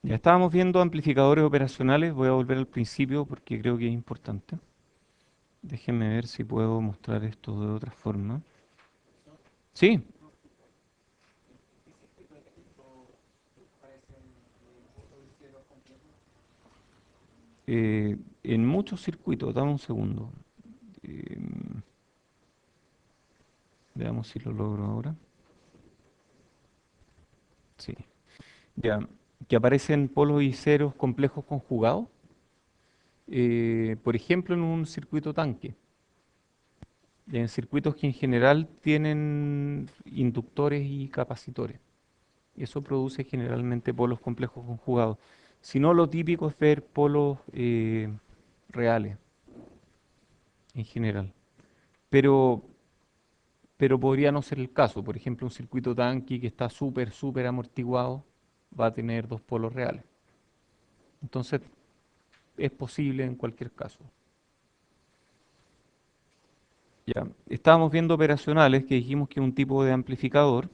Ya estábamos viendo amplificadores operacionales. Voy a volver al principio porque creo que es importante. Déjenme ver si puedo mostrar esto de otra forma. Sí, en muchos circuitos. Dame un segundo. Em, Veamos si lo logro ahora. Sí. Ya, que aparecen polos y ceros complejos conjugados. Por ejemplo, en un circuito tanque. En circuitos que en general tienen inductores y capacitores. Y eso produce generalmente polos complejos conjugados. Si no, lo típico es ver polos reales en general. Pero, pero podría no ser el caso. Por ejemplo, un circuito tanque que está súper amortiguado va a tener dos polos reales. Entonces, es posible en cualquier caso. Ya, estábamos viendo operacionales que dijimos que un tipo de amplificador,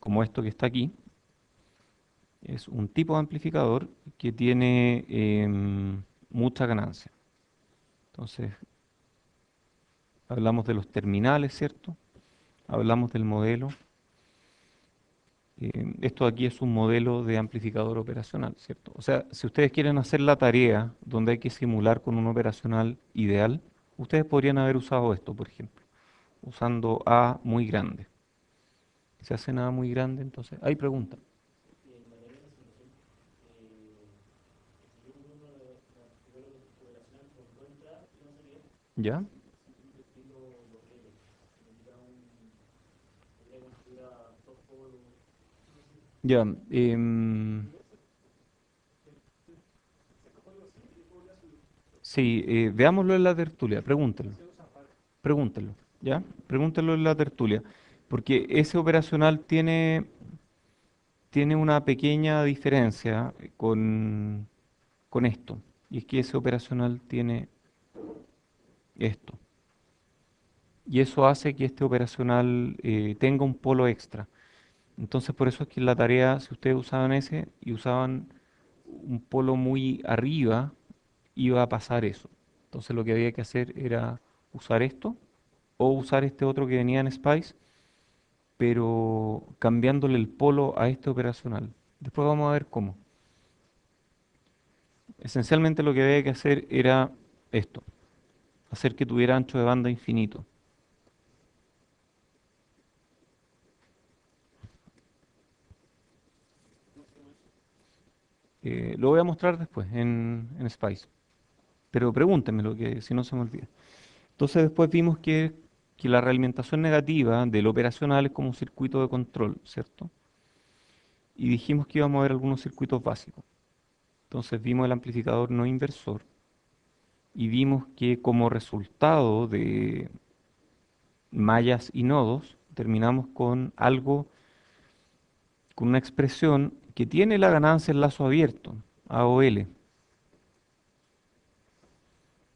como esto que está aquí, es un tipo de amplificador que tiene mucha ganancia. Entonces, hablamos de los terminales, ¿cierto? Hablamos del modelo. Esto aquí es un modelo de amplificador operacional, ¿cierto? O sea, si ustedes quieren hacer la tarea donde hay que simular con un operacional ideal, ustedes podrían haber usado esto, por ejemplo, usando A muy grande. Si hacen A muy grande, entonces, hay pregunta. ¿Ya? Ya. Sí, veámoslo en la tertulia, pregúntenlo. Pregúntenlo, ¿ya? Pregúntenlo en la tertulia, porque ese operacional tiene una pequeña diferencia con esto, y es que ese operacional tiene esto, y eso hace que este operacional tenga un polo extra. Entonces, por eso es que en la tarea, si ustedes usaban ese y usaban un polo muy arriba, iba a pasar eso. Entonces, lo que había que hacer era usar esto o usar este otro que venía en Spice, pero cambiándole el polo a este operacional. Después vamos a ver cómo. Esencialmente lo que había que hacer era esto, hacer que tuviera ancho de banda infinito. Lo voy a mostrar después en Spice, pero pregúntenmelo que si no se me olvida. Entonces después vimos que la realimentación negativa del operacional es como un circuito de control, ¿cierto? Y dijimos que íbamos a ver algunos circuitos básicos. Entonces vimos el amplificador no inversor y vimos que como resultado de mallas y nodos, terminamos con algo, con una expresión que tiene la ganancia en lazo abierto, AOL.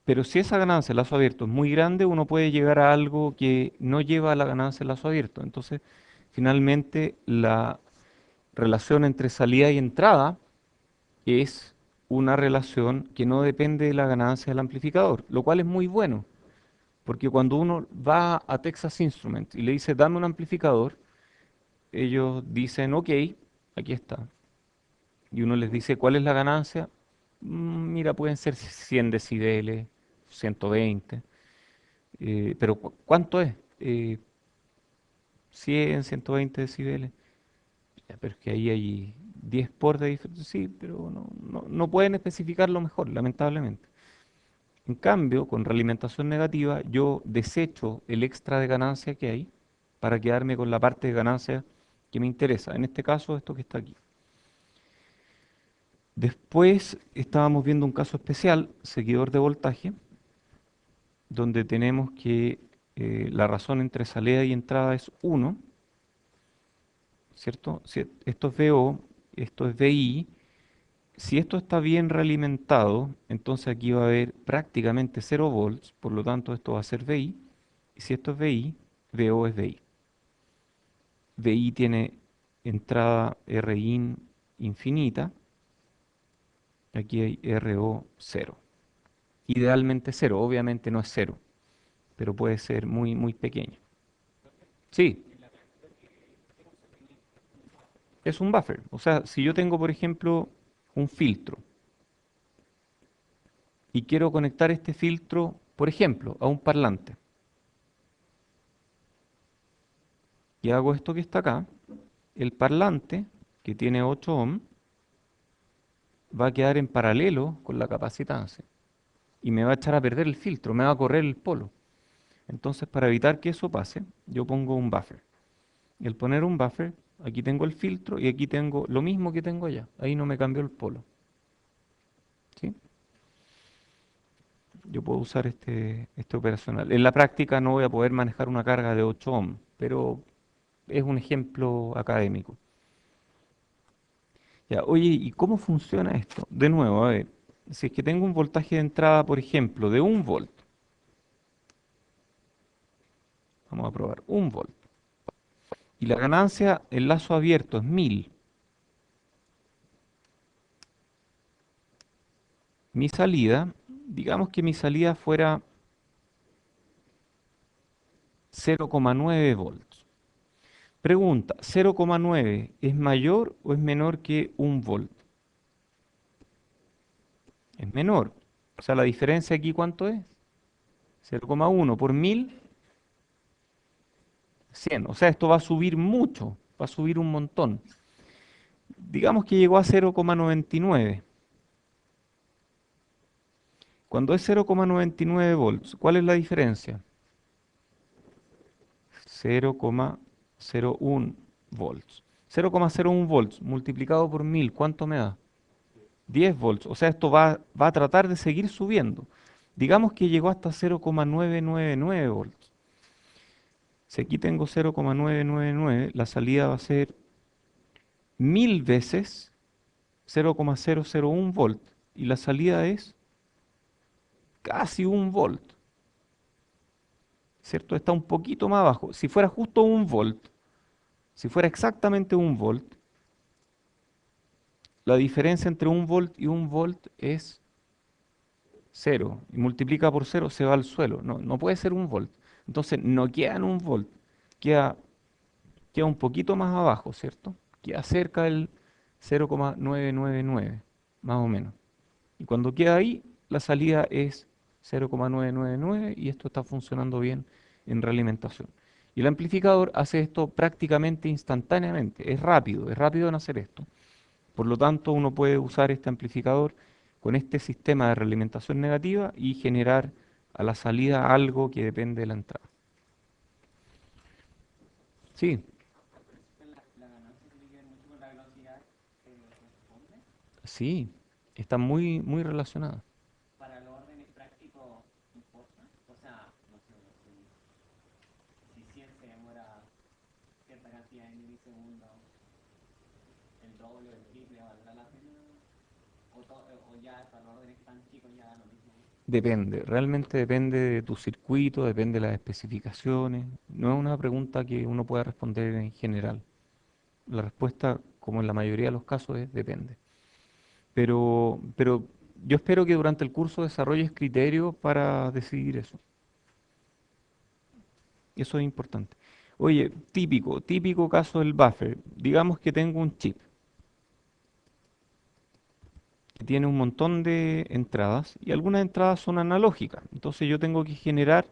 Pero si esa ganancia en lazo abierto es muy grande, uno puede llegar a algo que no lleva a la ganancia en lazo abierto. Entonces, finalmente, la relación entre salida y entrada es una relación que no depende de la ganancia del amplificador, lo cual es muy bueno, porque cuando uno va a Texas Instruments y le dice, dame un amplificador, ellos dicen, ok, aquí está. Y uno les dice, ¿cuál es la ganancia? Mira, pueden ser 100 decibeles, 120, pero ¿cuánto es? 100, 120 decibeles. Ya, pero es que ahí hay 10 por de diferencia. Sí, pero no pueden especificarlo mejor, lamentablemente. En cambio, con realimentación negativa, yo desecho el extra de ganancia que hay para quedarme con la parte de ganancia que me interesa. En este caso, esto que está aquí. Después estábamos viendo un caso especial, seguidor de voltaje, donde tenemos que la razón entre salida y entrada es 1, ¿cierto? Si esto es VO, esto es VI. Si esto está bien realimentado, entonces aquí va a haber prácticamente 0 volts, por lo tanto esto va a ser VI. Y si esto es VI, VO es VI. VI tiene entrada RIN infinita, aquí hay RO 0. Idealmente 0, obviamente no es 0, pero puede ser muy, muy pequeño. Sí, es un buffer. O sea, si yo tengo, por ejemplo, un filtro y quiero conectar este filtro, por ejemplo, a un parlante, y hago esto que está acá, el parlante, que tiene 8 ohms, va a quedar en paralelo con la capacitancia y me va a echar a perder el filtro, me va a correr el polo. Entonces, para evitar que eso pase, yo pongo un buffer. Y al poner un buffer, aquí tengo el filtro y aquí tengo lo mismo que tengo allá. Ahí no me cambió el polo. ¿Sí? Yo puedo usar este operacional. En la práctica no voy a poder manejar una carga de 8 ohms, pero es un ejemplo académico. Ya, oye, ¿y cómo funciona esto? De nuevo, a ver, si es que tengo un voltaje de entrada, por ejemplo, de 1 volt, vamos a probar 1 volt, y la ganancia en lazo abierto es 1000, mi salida, digamos que mi salida fuera 0,9 volts. Pregunta, ¿0,9 es mayor o es menor que 1 volt? Es menor. O sea, la diferencia aquí, ¿cuánto es? 0,1 por 1000, 100. O sea, esto va a subir mucho, va a subir un montón. Digamos que llegó a 0,99. Cuando es 0,99 volts, ¿cuál es la diferencia? 0,01 volts. 0,01 volts multiplicado por 1000, ¿cuánto me da? 10 volts. O sea, esto va a tratar de seguir subiendo. Digamos que llegó hasta 0,999 volts. Si aquí tengo 0,999, la salida va a ser 1000 veces 0,001 volt. Y la salida es casi 1 volt. ¿Cierto? Está un poquito más abajo. Si fuera justo 1 volt, si fuera exactamente 1 volt, la diferencia entre 1 volt y 1 volt es 0. Y multiplica por 0, se va al suelo. No, no puede ser 1 volt. Entonces no queda en 1 volt. Queda, queda un poquito más abajo, ¿cierto? Queda cerca del 0,999, más o menos. Y cuando queda ahí, la salida es 0,999 y esto está funcionando bien en realimentación. Y el amplificador hace esto prácticamente instantáneamente. Es rápido en hacer esto. Por lo tanto, uno puede usar este amplificador con este sistema de realimentación negativa y generar a la salida algo que depende de la entrada. Sí, sí, está muy, muy relacionado. Depende, realmente depende de tu circuito, depende de las especificaciones. No es una pregunta que uno pueda responder en general. La respuesta, como en la mayoría de los casos, es depende. Pero yo espero que durante el curso desarrolles criterios para decidir eso. Eso es importante. Oye, típico caso del buffer. Digamos que tengo un chip que tiene un montón de entradas y algunas entradas son analógicas. Entonces yo tengo que generar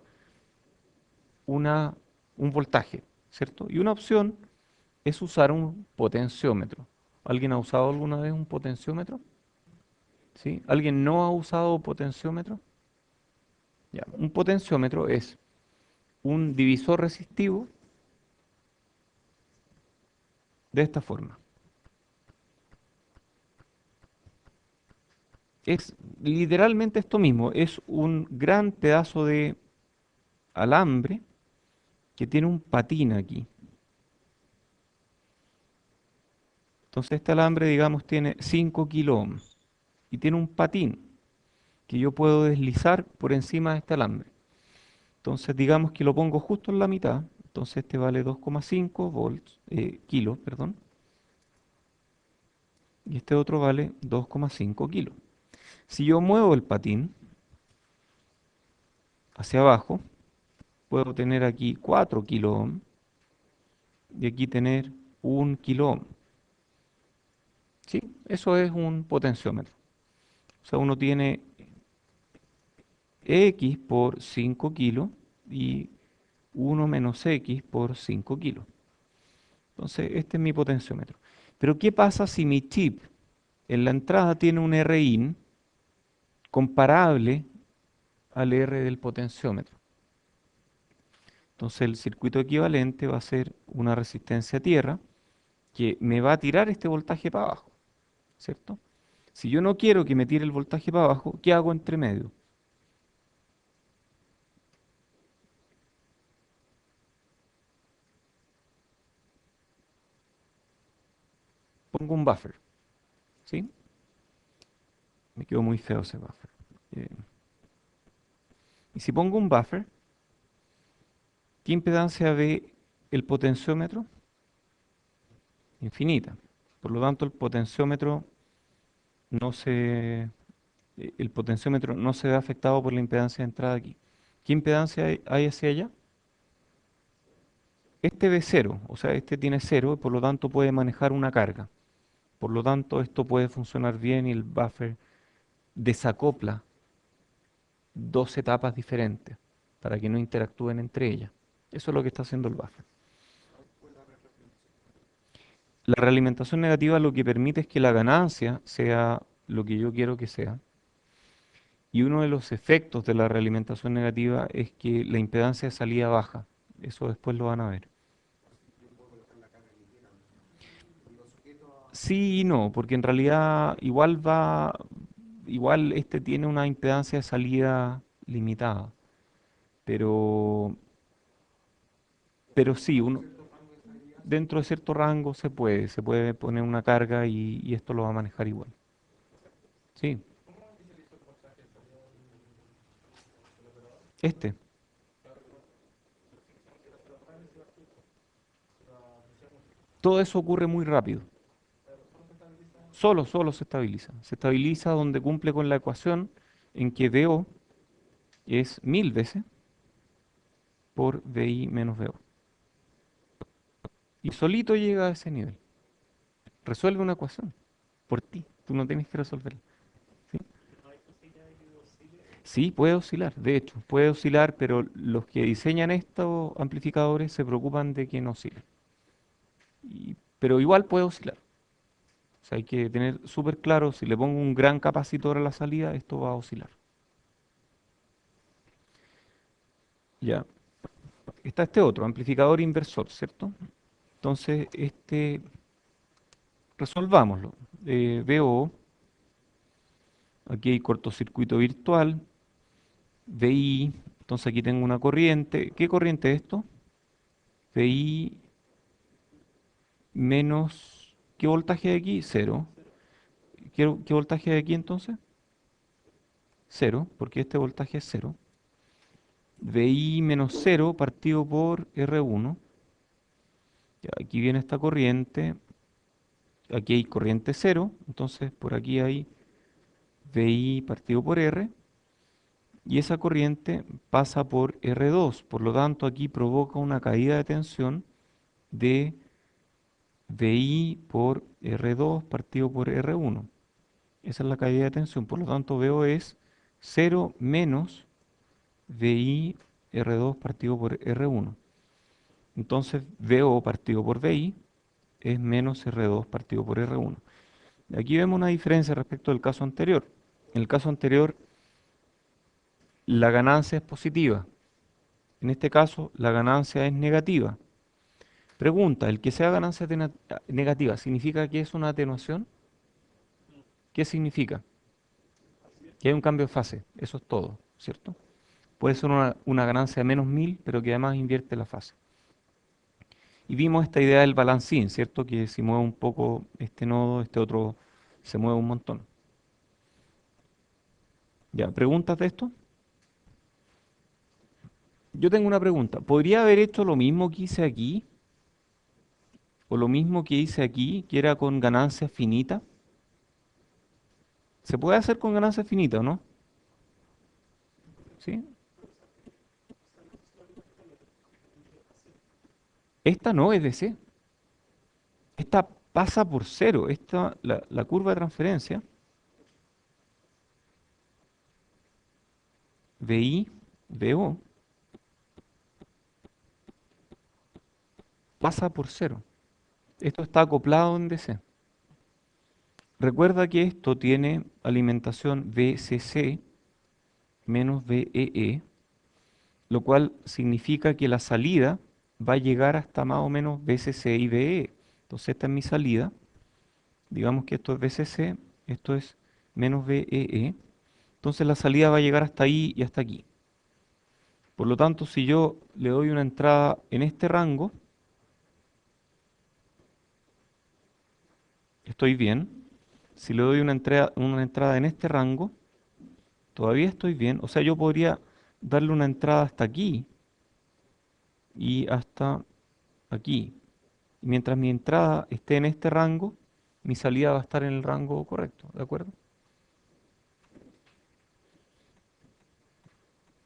una, un voltaje, ¿cierto? Y una opción es usar un potenciómetro. ¿Alguien ha usado alguna vez un potenciómetro? ¿Sí? ¿Alguien no ha usado potenciómetro? Ya, un potenciómetro es un divisor resistivo de esta forma. Es literalmente esto mismo, es un gran pedazo de alambre que tiene un patín aquí. Entonces este alambre, digamos, tiene 5 kilo ohms y tiene un patín que yo puedo deslizar por encima de este alambre. Entonces digamos que lo pongo justo en la mitad. Entonces este vale 2,5 volts, kilos, perdón. y este otro vale 2,5 kilos. Si yo muevo el patín hacia abajo, puedo tener aquí 4 kilo ohm y aquí tener 1 kilo ohm. ¿Sí? Eso es un potenciómetro. O sea, uno tiene X por 5 kilos y 1 menos X por 5 kilos. Entonces, este es mi potenciómetro. Pero, ¿qué pasa si mi chip en la entrada tiene un Rin comparable al R del potenciómetro? Entonces, el circuito equivalente va a ser una resistencia a tierra que me va a tirar este voltaje para abajo, ¿cierto? Si yo no quiero que me tire el voltaje para abajo, ¿qué hago entre medio? Pongo un buffer, ¿sí? Me quedó muy feo ese buffer. Eh, y si pongo un buffer, ¿qué impedancia ve el potenciómetro? Infinita. Por lo tanto, no se, el potenciómetro no se ve afectado por la impedancia de entrada aquí. ¿Qué impedancia hay hacia allá? Este ve cero, o sea, este tiene cero y por lo tanto puede manejar una carga. Por lo tanto, esto puede funcionar bien y el buffer desacopla dos etapas diferentes para que no interactúen entre ellas. Eso es lo que está haciendo el buffer. La realimentación negativa lo que permite es que la ganancia sea lo que yo quiero que sea. Y uno de los efectos de la realimentación negativa es que la impedancia de salida baja. Eso después lo van a ver. Sí y no, porque en realidad igual este tiene una impedancia de salida limitada, pero, pero sí, dentro de cierto rango se puede poner una carga y esto lo va a manejar igual. Sí, este, todo eso ocurre muy rápido. Solo se estabiliza. Se estabiliza donde cumple con la ecuación en que DO es 1000 veces por VI menos VO. Y solito llega a ese nivel. Resuelve una ecuación por ti. Tú no tienes que resolverla. ¿Sí? Sí, puede oscilar. De hecho, puede oscilar, pero los que diseñan estos amplificadores se preocupan de que no oscile. Pero igual puede oscilar. O sea, hay que tener súper claro, si le pongo un gran capacitor a la salida, esto va a oscilar. Ya. Está este otro, amplificador inversor, ¿cierto? Entonces, resolvámoslo. VO, aquí hay cortocircuito virtual, VI, entonces aquí tengo una corriente. ¿Qué corriente es esto? VI menos, ¿qué voltaje hay aquí? Cero. ¿Qué voltaje hay aquí entonces? Cero, porque este voltaje es cero. VI menos cero partido por R1. Ya, aquí viene esta corriente, aquí hay corriente cero, entonces por aquí hay VI partido por R. Y esa corriente pasa por R2, por lo tanto aquí provoca una caída de tensión de VI por R2 partido por R1. Esa es la caída de tensión, por lo tanto VO es cero menos VI R2 partido por R1. Entonces VO partido por VI es menos R2 partido por R1. Aquí vemos una diferencia respecto del caso anterior. En el caso anterior la ganancia es positiva, en este caso la ganancia es negativa. Pregunta, ¿el que sea ganancia negativa significa que es una atenuación? ¿Qué significa? Que hay un cambio de fase, eso es todo, ¿cierto? Puede ser una ganancia de menos 1000, pero que además invierte la fase. Y vimos esta idea del balancín, ¿cierto? Que si mueve un poco este nodo, este otro se mueve un montón. Ya, ¿preguntas de esto? Yo tengo una pregunta. ¿Podría haber hecho lo mismo que hice aquí? ¿O lo mismo que hice aquí, que era con ganancia finita? Se puede hacer con ganancia finita, ¿no? ¿Sí? Esta no es DC. Esta pasa por cero. La curva de transferencia, VI, VO, pasa por cero. Esto está acoplado en DC. Recuerda que esto tiene alimentación VCC menos VEE, lo cual significa que la salida va a llegar hasta más o menos VCC y VE. Entonces esta es mi salida. Digamos que esto es VCC, esto es menos VEE. Entonces la salida va a llegar hasta ahí y hasta aquí. Por lo tanto, si yo le doy una entrada en este rango, estoy bien. Si le doy una entrada en este rango, todavía estoy bien. O sea, yo podría darle una entrada hasta aquí y hasta aquí. Y mientras mi entrada esté en este rango, mi salida va a estar en el rango correcto, ¿de acuerdo?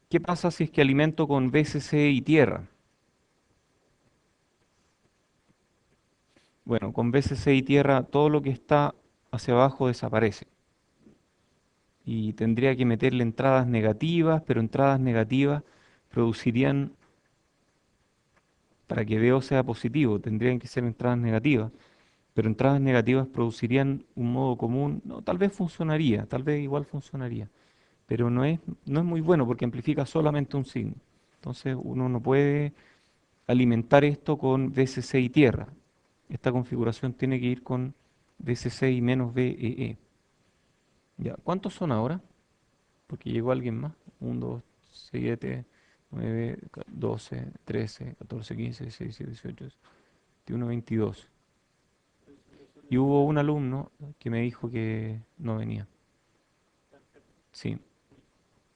¿Qué pasa si es que alimento con BCC y tierra? Bueno, con BCC y tierra todo lo que está hacia abajo desaparece. Y tendría que meterle entradas negativas, pero entradas negativas producirían, para que BO sea positivo, tendrían que ser entradas negativas, pero entradas negativas producirían un modo común, no, tal vez funcionaría, tal vez igual funcionaría, pero no es muy bueno porque amplifica solamente un signo. Entonces uno no puede alimentar esto con VCC y tierra. Esta configuración tiene que ir con VCC y menos VEE. Ya, ¿cuántos son ahora? Porque llegó alguien más. 1, 2, 7, 9, 12, 13, 14, 15, 16, 17, 18, 21, 22. Y hubo un alumno que me dijo que no venía. Sí,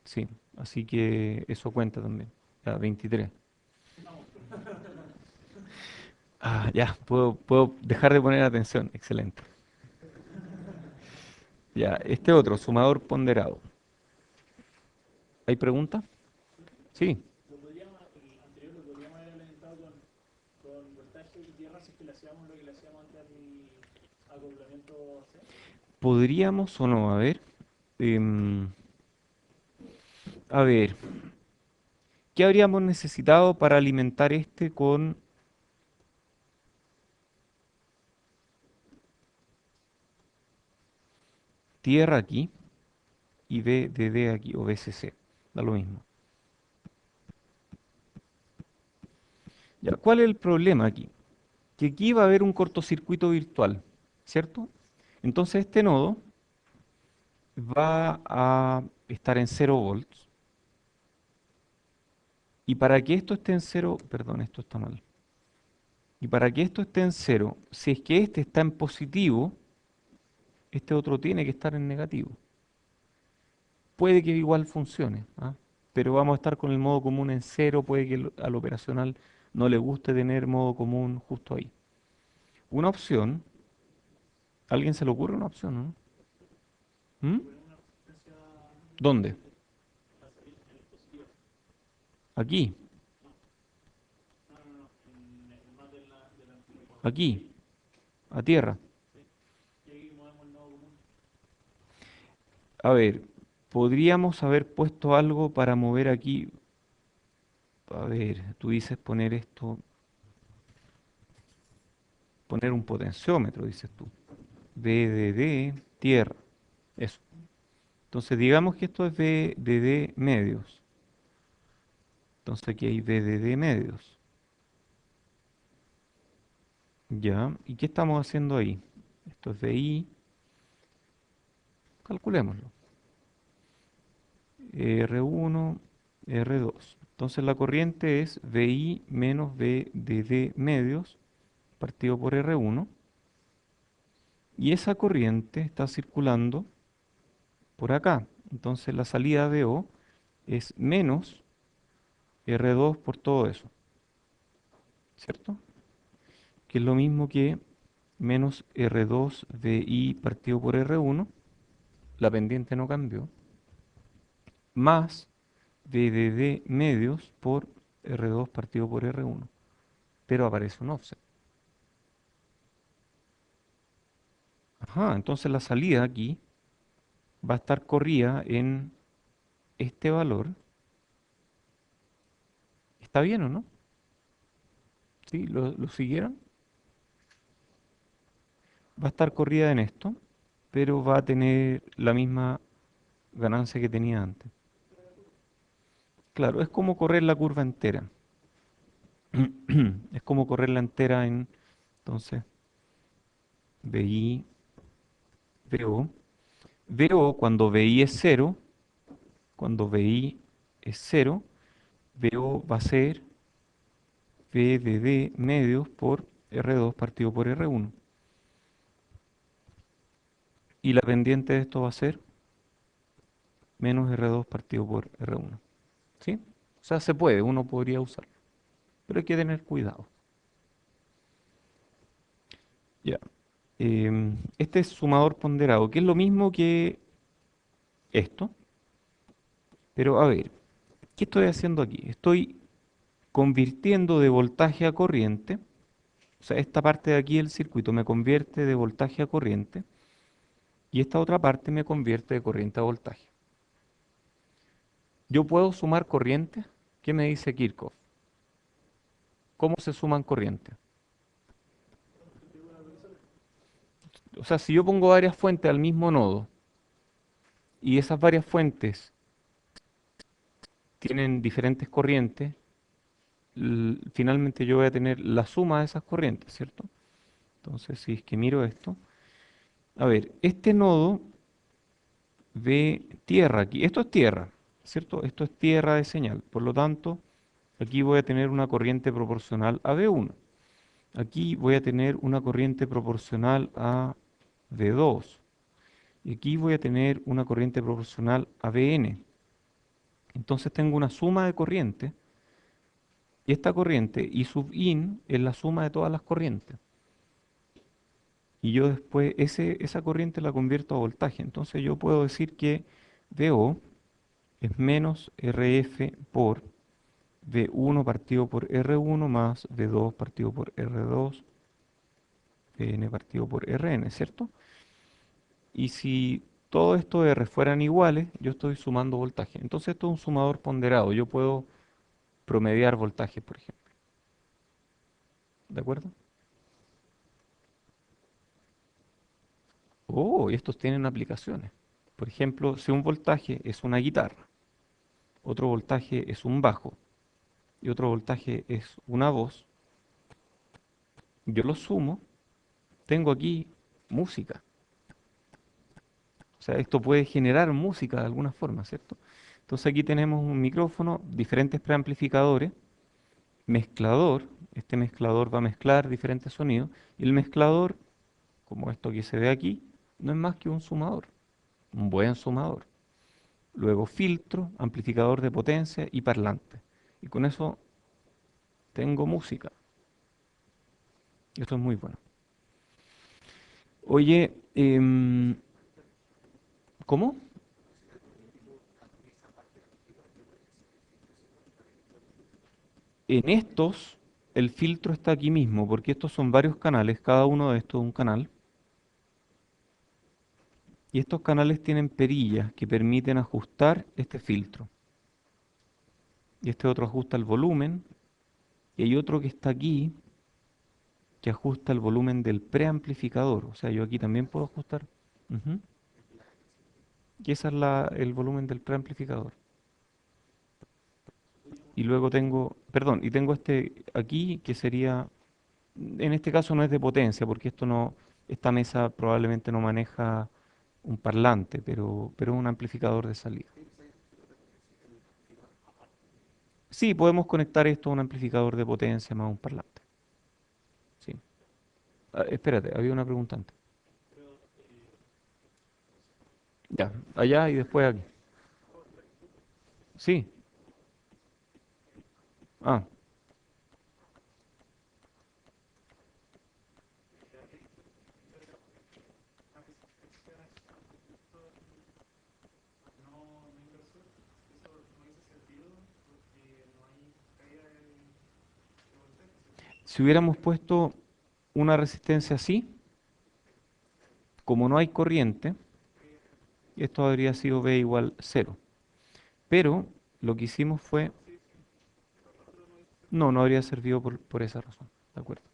sí. Así que eso cuenta también. Ya, 23. Ah, ya, puedo dejar de poner atención. Excelente. Ya, este otro, sumador ponderado. ¿Hay pregunta? Sí. ¿Podríamos o no? A ver. em, a ver, ¿qué habríamos necesitado para alimentar este con tierra aquí y B de D aquí, o BCC? Da lo mismo. Ya, ¿cuál es el problema aquí? Que aquí va a haber un cortocircuito virtual, ¿cierto? Entonces este nodo va a estar en 0 volts. Y para que esto esté en cero, perdón, esto está mal. Y para que esto esté en cero, si es que este está en positivo, este otro tiene que estar en negativo. Puede que igual funcione, ¿ah? Pero vamos a estar con el modo común en cero, puede que al operacional no le guste tener modo común justo ahí. Una opción, ¿a alguien se le ocurre una opción, no? ¿Mm? ¿Dónde? Aquí, aquí, a tierra. A ver, podríamos haber puesto algo para mover aquí. A ver, tú dices poner esto, poner un potenciómetro, dices tú. VDD, tierra. Eso. Entonces digamos que esto es VDD medios. Entonces aquí hay VDD medios. Ya. ¿Y qué estamos haciendo ahí? Esto es VI. Calculémoslo. R1, R2. Entonces la corriente es VI menos VDD medios partido por R1. Y esa corriente está circulando por acá. Entonces la salida de O es menos R2 por todo eso, ¿cierto? Que es lo mismo que menos R2 de I partido por R1. la pendiente no cambió, más VDD medios por R2 partido por R1, pero aparece un offset. Ajá, entonces la salida aquí va a estar corrida en este valor. ¿Está bien o no? ¿Sí? ¿Lo siguieron? Va a estar corrida en esto, pero va a tener la misma ganancia que tenía antes. Claro, es como correr la curva entera. Es como correrla entera en, entonces, BI, VO. VO cuando BI es cero, cuando BI es cero, VO va a ser VDD medios por R2 partido por R1. Y la pendiente de esto va a ser menos R2 partido por R1. ¿Sí? O sea, se puede, uno podría usarlo, pero hay que tener cuidado. Ya. Este es sumador ponderado, que es lo mismo que esto, pero a ver, ¿qué estoy haciendo aquí? Estoy convirtiendo de voltaje a corriente, o sea, esta parte de aquí del circuito me convierte de voltaje a corriente y esta otra parte me convierte de corriente a voltaje. ¿Yo puedo sumar corriente? ¿Qué me dice Kirchhoff? ¿Cómo se suman corrientes? O sea, si yo pongo varias fuentes al mismo nodo y esas varias fuentes tienen diferentes corrientes, finalmente yo voy a tener la suma de esas corrientes, ¿cierto? Entonces, si es que miro esto, a ver, este nodo ve tierra aquí, esto es tierra, ¿cierto? Esto es tierra de señal, por lo tanto, aquí voy a tener una corriente proporcional a V1. Aquí voy a tener una corriente proporcional a V2. Y aquí voy a tener una corriente proporcional a Vn. Entonces tengo una suma de corrientes. Y esta corriente I sub in es la suma de todas las corrientes. Y yo después esa corriente la convierto a voltaje. Entonces yo puedo decir que VO es menos RF por V1 partido por R1 más V2 partido por R2, Vn partido por Rn, ¿cierto? Y si todos estos R fueran iguales, yo estoy sumando voltaje. Entonces esto es un sumador ponderado. Yo puedo promediar voltaje, por ejemplo. ¿De acuerdo? Oh, y estos tienen aplicaciones. Por ejemplo, si un voltaje es una guitarra, otro voltaje es un bajo y otro voltaje es una voz, yo los sumo, tengo aquí música. O sea, esto puede generar música de alguna forma, ¿cierto? Entonces aquí tenemos un micrófono, diferentes preamplificadores, mezclador. Este mezclador va a mezclar diferentes sonidos y el mezclador, como esto que se ve aquí, no es más que un sumador, un buen sumador. Luego filtro, amplificador de potencia y parlante. Y con eso tengo música. Esto es muy bueno. Oye, ¿cómo? En estos, el filtro está aquí mismo, porque estos son varios canales, cada uno de estos es un canal. Y estos canales tienen perillas que permiten ajustar este filtro. Y este otro ajusta el volumen. Y hay otro que está aquí que ajusta el volumen del preamplificador. O sea, yo aquí también puedo ajustar. Ujú. Y ese es el volumen del preamplificador. Y luego tengo, perdón, y tengo este aquí que sería, en este caso no es de potencia, porque esto no, esta mesa probablemente no maneja un parlante, pero es un amplificador de salida. Sí, podemos conectar esto a un amplificador de potencia más un parlante. Sí. Ah, espérate, había una pregunta antes. Ya, allá y después aquí. Sí. Ah, Si hubiéramos puesto una resistencia así, como no hay corriente, esto habría sido V igual 0. Pero lo que hicimos fue, no, no habría servido por esa razón. ¿De acuerdo?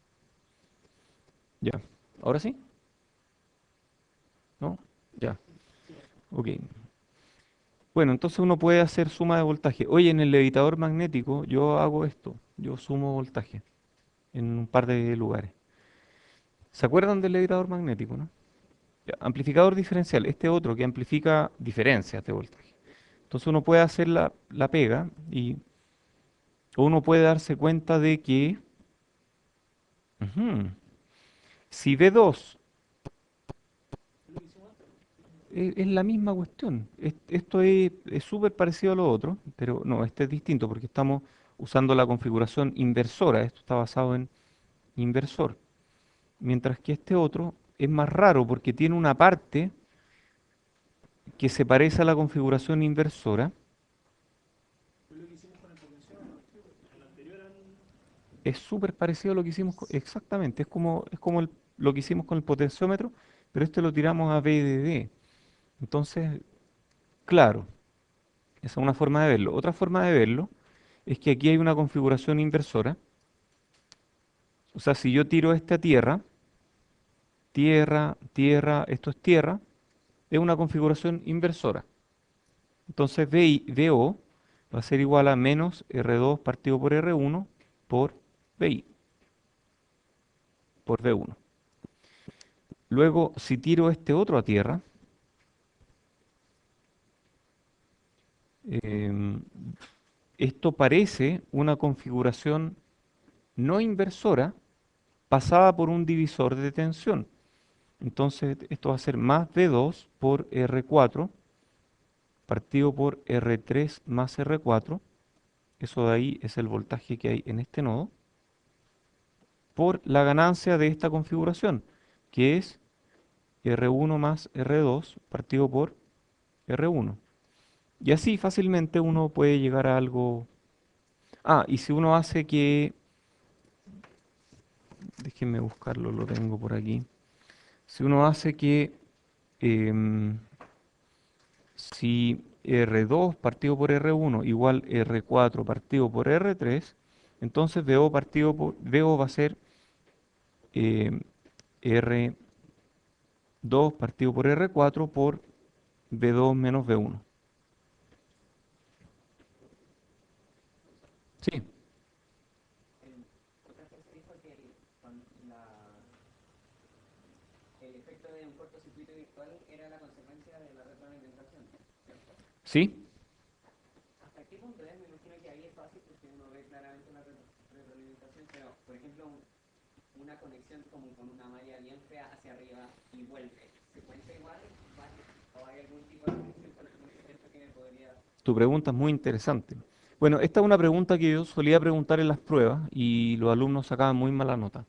Ya. ¿Ahora sí? ¿No? Ya. Ok. Bueno, entonces uno puede hacer suma de voltaje. Oye, en el levitador magnético yo hago esto. Yo sumo voltaje en un par de lugares. ¿Se acuerdan del levitador magnético, no? Ya, amplificador diferencial. Este otro que amplifica diferencias de voltaje. Entonces uno puede hacer la pega y uno puede darse cuenta de que ujú, si V2 es la misma cuestión. Esto es súper parecido a lo otro, pero no, este es distinto porque estamos usando la configuración inversora. Esto está basado en inversor. Mientras que este otro es más raro porque tiene una parte que se parece a la configuración inversora. Es súper parecido a lo que hicimos, exactamente, es como lo que hicimos con el potenciómetro, pero este lo tiramos a VDD. Entonces, claro, esa es una forma de verlo. Otra forma de verlo es que aquí hay una configuración inversora. O sea, si yo tiro este a tierra, tierra, tierra, esto es tierra, es una configuración inversora. Entonces VO va a ser igual a menos R2 partido por R1 por VI, por V1. Luego, si tiro este otro a tierra, em, esto parece una configuración no inversora pasada por un divisor de tensión. Entonces, esto va a ser más V2 por R4 partido por R3 más R4. Eso de ahí es el voltaje que hay en este nodo por la ganancia de esta configuración, que es R1 más R2 partido por R1. Y así fácilmente uno puede llegar a algo. Ah, y si uno hace que, déjenme buscarlo, lo tengo por aquí. Si uno hace que em, si R2 partido por R1 igual R4 partido por R3, entonces VO va a ser em, R2 partido por R4 por V2 menos V1. Sí, sí. Tu pregunta es muy interesante. Bueno, esta es una pregunta que yo solía preguntar en las pruebas y los alumnos sacaban muy mala nota.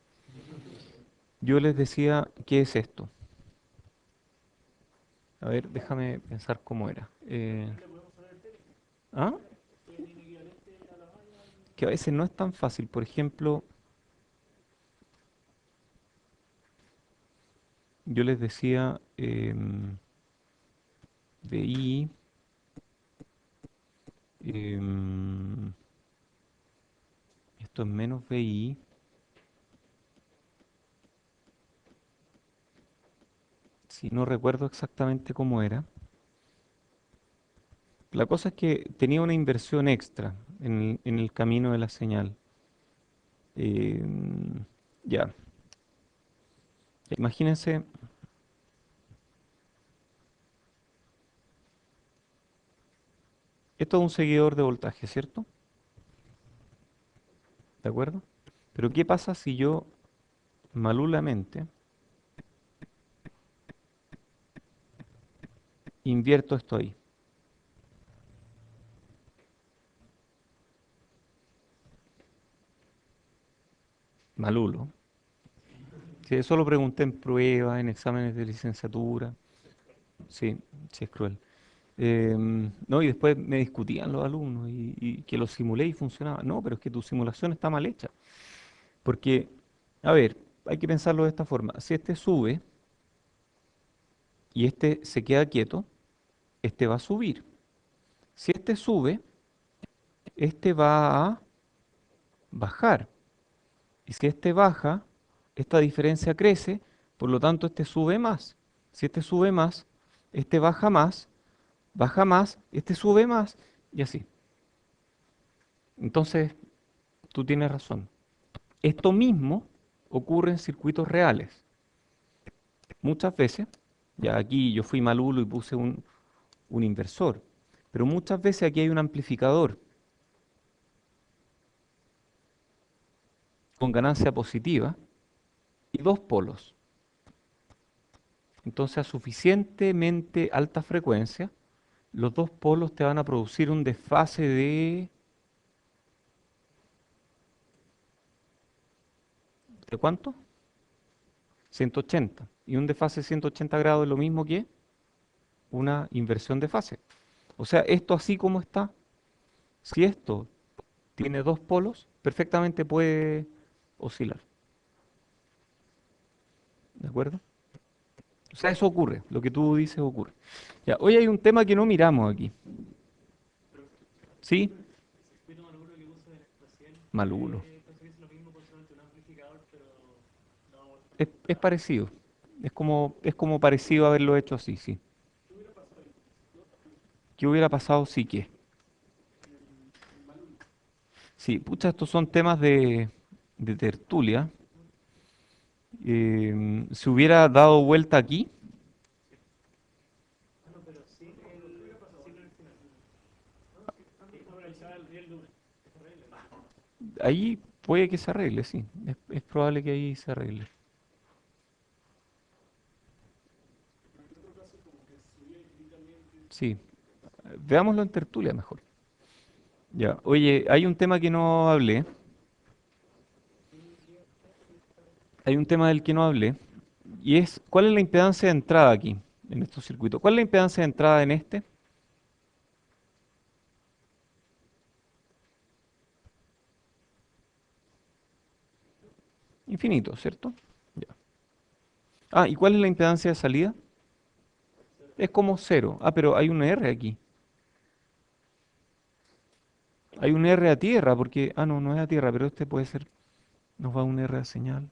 Yo les decía, ¿qué es esto? A ver, déjame pensar cómo era. ¿Ah? Que a veces no es tan fácil. Por ejemplo, yo les decía VI, em, esto es menos VI. Si no recuerdo exactamente cómo era. La cosa es que tenía una inversión extra en el camino de la señal. Em, ya, imagínense, esto es un seguidor de voltaje, ¿cierto? ¿De acuerdo? Pero ¿qué pasa si yo malulamente invierto esto ahí? Malulo. Sí, eso lo pregunté en pruebas, en exámenes de licenciatura. Sí, sí es cruel. No, y después me discutían los alumnos y que lo simulé y funcionaba. No, pero es que tu simulación está mal hecha. Porque, a ver, hay que pensarlo de esta forma. Si este sube y este se queda quieto, este va a subir. Si este sube, este va a bajar. Y si este baja, esta diferencia crece, por lo tanto este sube más. Si este sube más, este baja más, este sube más y así. Entonces, tú tienes razón. Esto mismo ocurre en circuitos reales. Muchas veces, ya aquí yo fui malulo y puse un inversor, pero muchas veces aquí hay un amplificador con ganancia positiva y dos polos. Entonces, a suficientemente alta frecuencia, los dos polos te van a producir un desfase ¿de cuánto? 180. Y un desfase de 180 grados es lo mismo que una inversión de fase. O sea, esto así como está, si esto tiene dos polos, perfectamente puede oscilar. ¿De acuerdo? O sea, eso ocurre, lo que tú dices ocurre. Ya, hoy hay un tema que no miramos aquí. ¿Sí? Malulo. Es parecido. Es como parecido haberlo hecho así, sí. ¿Qué hubiera pasado si qué? Sí, pucha, estos son temas de tertulia. Se hubiera dado vuelta aquí, ahí puede que se arregle, sí. Es probable que ahí se arregle. Sí, veámoslo en tertulia mejor. Ya, oye, hay un tema que no hablé, hay un tema del que no hablé, y es, ¿cuál es la impedancia de entrada aquí, en estos circuitos? ¿Cuál es la impedancia de entrada en este? Infinito, ¿cierto? Ya. Ah, ¿y cuál es la impedancia de salida? Es como cero. Ah, pero hay un R aquí. Hay un R a tierra, porque, ah, no, no es a tierra, pero este puede ser, nos va un R a señal.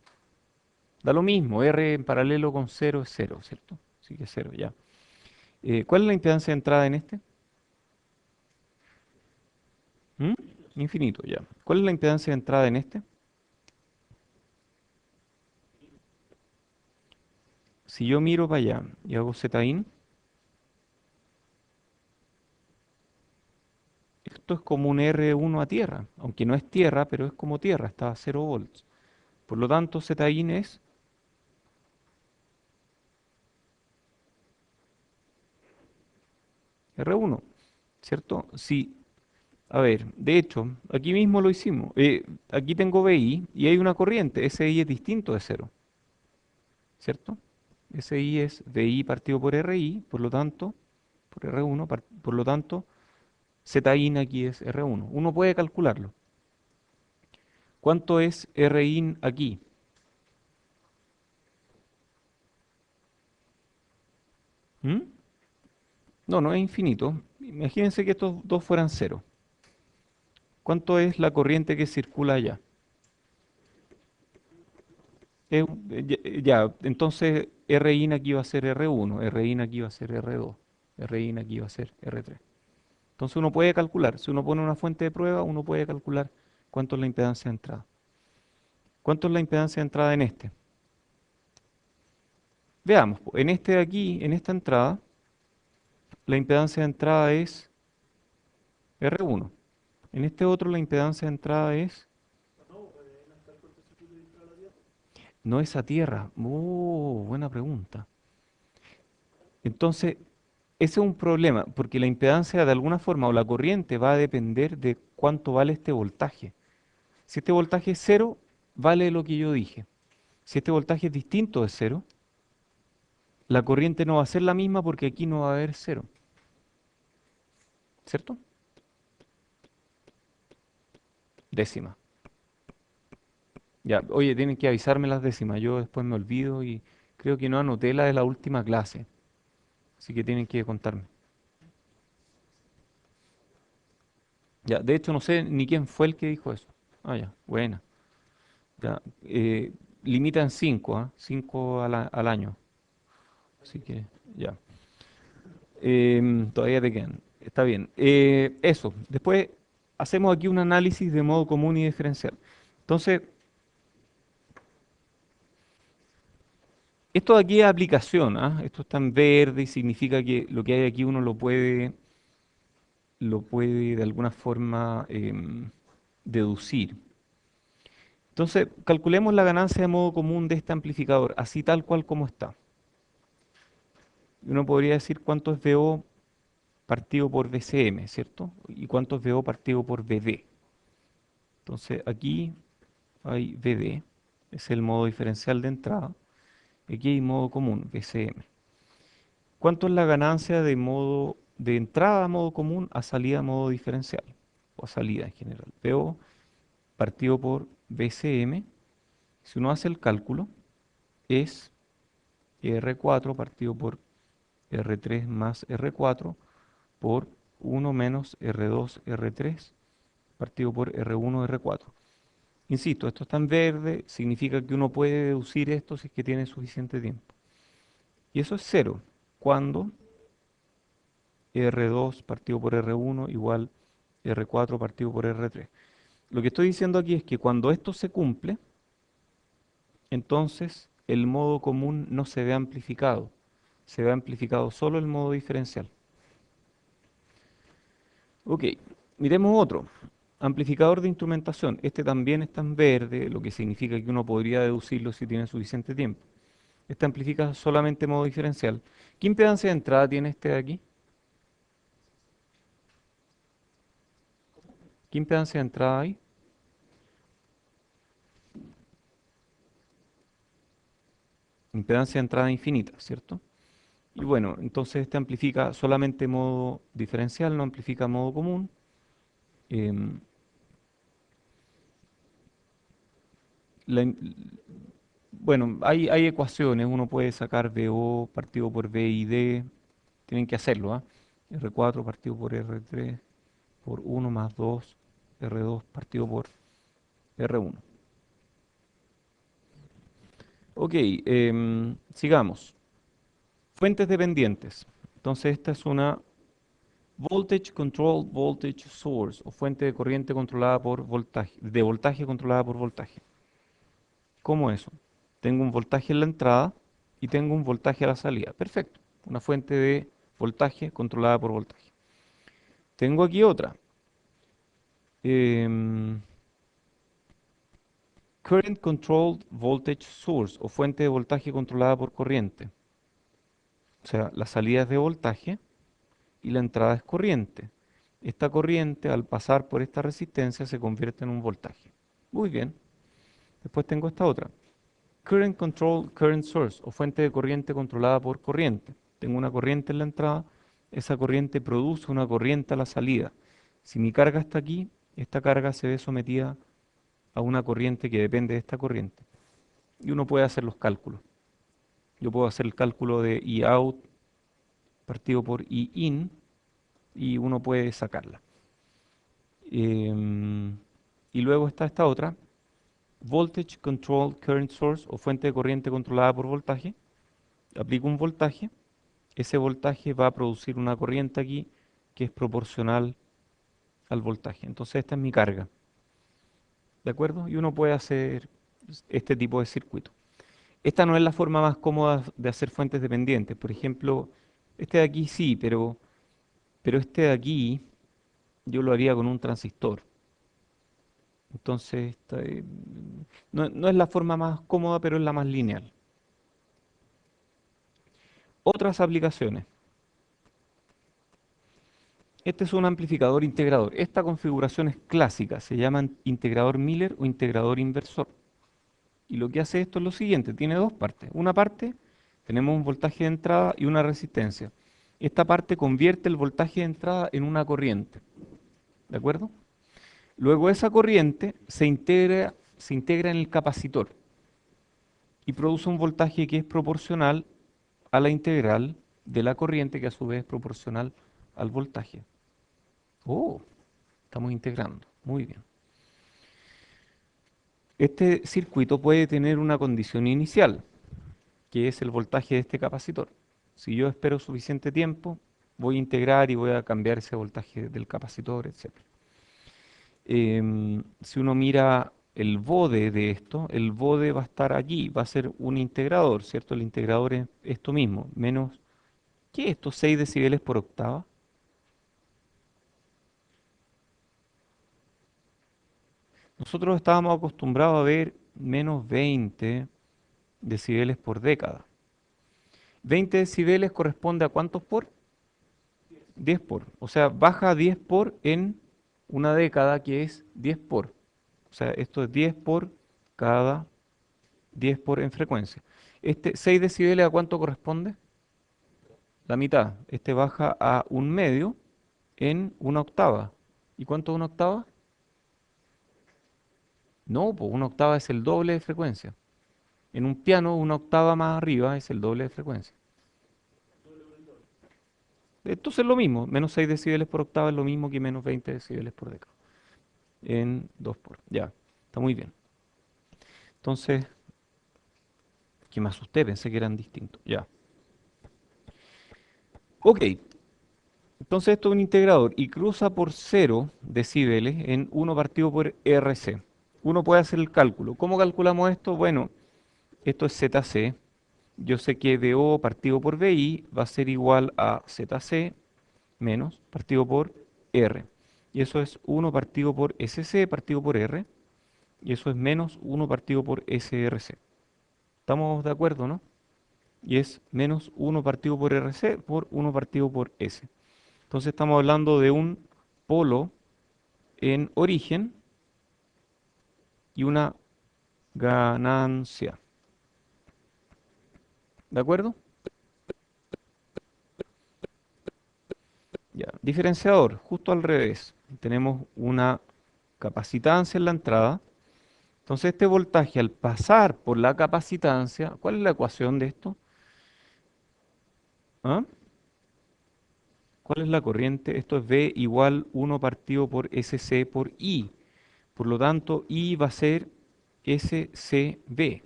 Da lo mismo, R en paralelo con cero es cero, ¿cierto? Sí que es cero, ya. ¿Cuál es la impedancia de entrada en este? ¿Mm? Infinito, ya. ¿Cuál es la impedancia de entrada en este? Si yo miro para allá y hago Z-in, esto es como un R1 a tierra, aunque no es tierra, pero es como tierra, está a 0 volts. Por lo tanto, Z-in es R1, ¿cierto? Si, a ver, de hecho, aquí mismo lo hicimos. Aquí tengo VI y hay una corriente, SI es distinto de cero, ¿cierto? SI es VI partido por RI, por lo tanto, por R1, por lo tanto, Zin aquí es R1. Uno puede calcularlo. ¿Cuánto es Rin aquí? ¿Mm? No, no es infinito. Imagínense que estos dos fueran cero. ¿Cuánto es la corriente que circula allá? Ya, entonces Rin aquí va a ser R1, Rin aquí va a ser R2, Rin aquí va a ser R3. Entonces uno puede calcular, si uno pone una fuente de prueba, uno puede calcular cuánto es la impedancia de entrada. ¿Cuánto es la impedancia de entrada en este? Veamos, en este de aquí, en esta entrada, la impedancia de entrada es R1. En este otro la impedancia de entrada es, no es a tierra. Buena pregunta. Entonces, ese es un problema, porque la impedancia de alguna forma o la corriente va a depender de cuánto vale este voltaje. Si este voltaje es cero, vale lo que yo dije. Si este voltaje es distinto de cero, la corriente no va a ser la misma porque aquí no va a haber cero, ¿cierto? Décima. Ya, oye, tienen que avisarme las décimas, yo después me olvido y creo que no anoté la de la última clase, así que tienen que contarme. Ya, de hecho no sé ni quién fue el que dijo eso. Ah, ya, buena. Ya, limita en 5, ¿ah? 5 al año, así que ya. Todavía te quedan. Está bien. Eso. Después hacemos aquí un análisis de modo común y diferencial. Entonces, esto de aquí es aplicación, ¿ah? Esto está en verde y significa que lo que hay aquí uno lo puede de alguna forma deducir. Entonces, calculemos la ganancia de modo común de este amplificador, así tal cual como está. Uno podría decir cuánto es VO partido por VCM, ¿cierto? Y cuánto es VO partido por VD. Entonces, aquí hay VD, es el modo diferencial de entrada. Aquí hay modo común, VCM. ¿Cuánto es la ganancia de modo de entrada a modo común a salida a modo diferencial? O a salida en general. VO partido por VCM. Si uno hace el cálculo, es R4 partido por R3 más R4 por 1 menos R2, R3 partido por R1, R4. Insisto, esto está en verde, significa que uno puede deducir esto si es que tiene suficiente tiempo. Y eso es cero, cuando R2 partido por R1 igual R4 partido por R3. Lo que estoy diciendo aquí es que cuando esto se cumple, entonces el modo común no se ve amplificado. Se ve amplificado solo el modo diferencial. Ok, miremos otro. Amplificador de instrumentación. Este también está en verde, lo que significa que uno podría deducirlo si tiene suficiente tiempo. Este amplifica solamente modo diferencial. ¿Qué impedancia de entrada tiene este de aquí? ¿Qué impedancia de entrada hay? Impedancia de entrada infinita, ¿cierto? Y bueno, entonces este amplifica solamente modo diferencial, no amplifica modo común. Em, la im- bueno, hay ecuaciones, uno puede sacar VO partido por V y D, tienen que hacerlo, ¿ah? R4 partido por R3 por 1 más 2, R2 partido por R1. Ok, sigamos. Fuentes dependientes. Entonces esta es una Voltage Controlled Voltage Source o fuente de corriente controlada por voltaje, de voltaje controlada por voltaje. ¿Cómo eso? Tengo un voltaje en la entrada y tengo un voltaje a la salida. Perfecto. Una fuente de voltaje controlada por voltaje. Tengo aquí otra. em, Current Controlled Voltage Source o fuente de voltaje controlada por corriente. O sea, la salida es de voltaje y la entrada es corriente. Esta corriente, al pasar por esta resistencia, se convierte en un voltaje. Muy bien. Después tengo esta otra. Current Control Current Source o fuente de corriente controlada por corriente. Tengo una corriente en la entrada, esa corriente produce una corriente a la salida. Si mi carga está aquí, esta carga se ve sometida a una corriente que depende de esta corriente. Y uno puede hacer los cálculos. Yo puedo hacer el cálculo de I out partido por I in y uno puede sacarla. Em, y luego está esta otra, Voltage Control Current Source o fuente de corriente controlada por voltaje. Aplico un voltaje, ese voltaje va a producir una corriente aquí que es proporcional al voltaje. Entonces esta es mi carga, ¿de acuerdo? Y uno puede hacer este tipo de circuito. Esta no es la forma más cómoda de hacer fuentes dependientes. Por ejemplo, este de aquí sí, pero este de aquí yo lo haría con un transistor. Entonces, no es la forma más cómoda, pero es la más lineal. Otras aplicaciones. Este es un amplificador integrador. Esta configuración es clásica, se llama integrador Miller o integrador inversor. Y lo que hace esto es lo siguiente, tiene dos partes. Una parte, tenemos un voltaje de entrada y una resistencia. Esta parte convierte el voltaje de entrada en una corriente. ¿De acuerdo? Luego esa corriente se integra se integra en el capacitor y produce un voltaje que es proporcional a la integral de la corriente, que a su vez es proporcional al voltaje. Oh, estamos integrando. Muy bien. Este circuito puede tener una condición inicial, que es el voltaje de este capacitor. Si yo espero suficiente tiempo, voy a integrar y voy a cambiar ese voltaje del capacitor, etc. Si uno mira el bode de esto, el bode va a estar allí, va a ser un integrador, ¿cierto? El integrador es esto mismo, menos, ¿qué es esto? 6 decibeles por octava. Nosotros estábamos acostumbrados a ver menos 20 decibeles por década. 20 decibeles corresponde a ¿cuántos por? 10 por. O sea, baja 10 por en una década, que es 10 por. O sea, esto es 10 por cada 10 por en frecuencia. Este 6 decibeles, ¿a cuánto corresponde? La mitad. Este baja a un medio en una octava. ¿Y cuánto es una octava? No, pues una octava es el doble de frecuencia. En un piano, una octava más arriba es el doble de frecuencia. Entonces es lo mismo, menos 6 decibeles por octava es lo mismo que menos 20 decibeles por década. En 2 por. Ya, está muy bien. Entonces, que me asusté, pensé que eran distintos. Ya. Ok, entonces esto es un integrador y cruza por 0 decibeles en 1 partido por RC. Uno puede hacer el cálculo. ¿Cómo calculamos esto? Bueno, esto es ZC. Yo sé que BO partido por BI va a ser igual a ZC menos partido por R. Y eso es 1 partido por SC partido por R. Y eso es menos 1 partido por SRC. ¿Estamos de acuerdo, no? Y es menos 1 partido por RC por 1 partido por S. Entonces estamos hablando de un polo en origen y una ganancia. ¿De acuerdo? Ya. Diferenciador, justo al revés. Tenemos una capacitancia en la entrada. Entonces este voltaje al pasar por la capacitancia, ¿cuál es la ecuación de esto? ¿Ah? ¿Cuál es la corriente? Esto es V igual 1 partido por SC por I. Por lo tanto, I va a ser SCV,